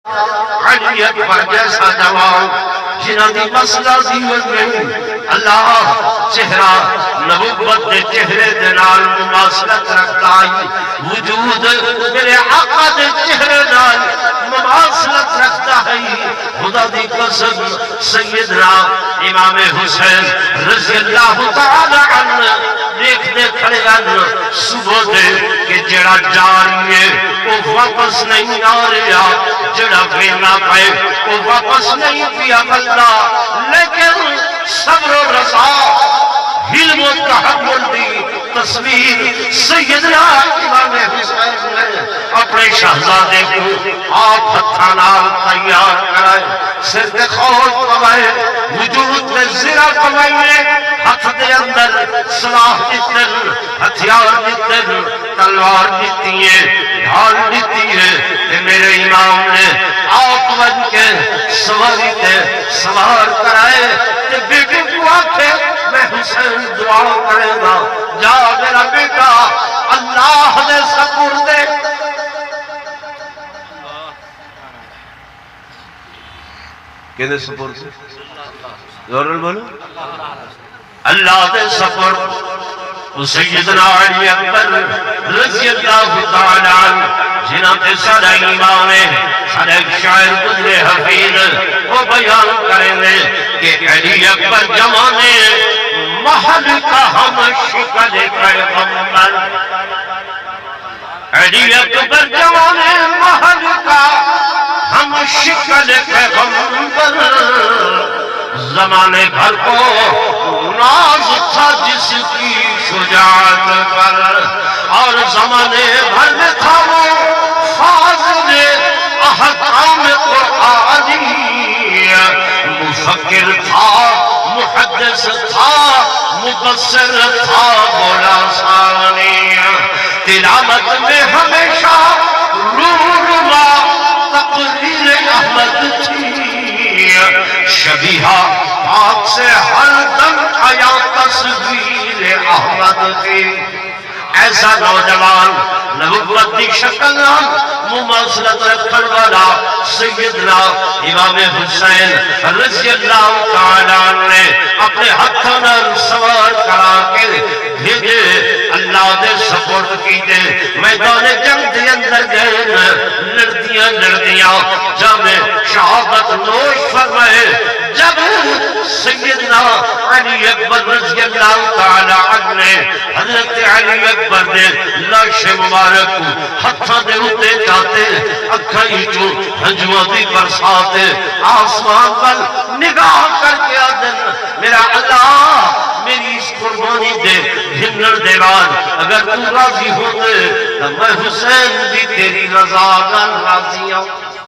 علی اکبر جیسا جوان جنہاں دی مسئلہ زیوت نہیں اللہ چہرہ نبوت دے چہرے دے نال مماثلت رکھتا ہے وجود میرے آقا دے چہرے نال مماثلت رکھتا ہے خدا دی قسم سیدنا امام حسین رضی اللہ تعالی عنہ دیکھتے کھڑے ہیں صبح دے کہ جڑا جاری ہے وہ واپس نہیں آ رہا جڑا ویلا پائے وہ واپس نہیں پیا بلدہ لیکن صبر و رضا حلم و تحمل دی تصویر سیدنا امام حسین نے اپنے شہزادے کو آپ ہتھانال تیار کرائے سر دے خوش پوائے وجود میں زرہ پوائے ہاتھ دے اندر سلاح دیتن ہتھیار دیتن تلوار دیتی ہے ڈھال دیتی ہے کہ میرے امام نے آپ بن کے سواری تے سوار کرائے کہ بیٹے کو آکھے میں حسین دعا کرے گا جا میرا بیٹا اللہ نے سپردے کہنے سپرد سے زورل بولو اللہ دے سپرد سیدنا علی اکبر رضی اللہ تعالیٰ عنہ جنہاں تے سارا ایمان ہے سارا ایک شاعر گزرے حفیظ وہ بیان کریں گے کہ علی اکبر جوانے محل کا ہم شکل پیغمبر علی اکبر جوانے محل کا ہم شکل پیغمبر زمانے بھر کو ناز تھا جس کی شجاعت پر اور زمانے بھر میں تھا وہ فاضل احکام قرآنی مفکر تھا محدث تھا مبصر تھا مولا ثانی تلاوت میں ہمیشہ رونما تقریر احمد تھی شبیہہ پاک سے ہر دم آیا تصویر احمد تھی ایسا نوجوان نبوت کی شکل مماثلت رکھن والا سیدنا امام حسین رضی اللہ تعالیٰ نے اپنے ہاتھوں میں سوار کرا کے بھیجے اللہ دے سپورٹ کی دے میدان جنگ دے اندر گئے لڑدیاں جب شہادت نوش فرمائے جب سیدنا علی اکبر رضی اللہ تعالیٰ عنہ نے حضرت علی اکبر نے لاش مبارک کو ہتھاں دے ہوتے جاتے اکھائی جو ہنجوہ دی برساتے آسمان پر نگاہ کر کے آدن میرا اللہ میری اس قربانی دے ہنر دے بعد اگر تو راضی ہوتے تو میں حسین بھی تیری رضا راضی ہوں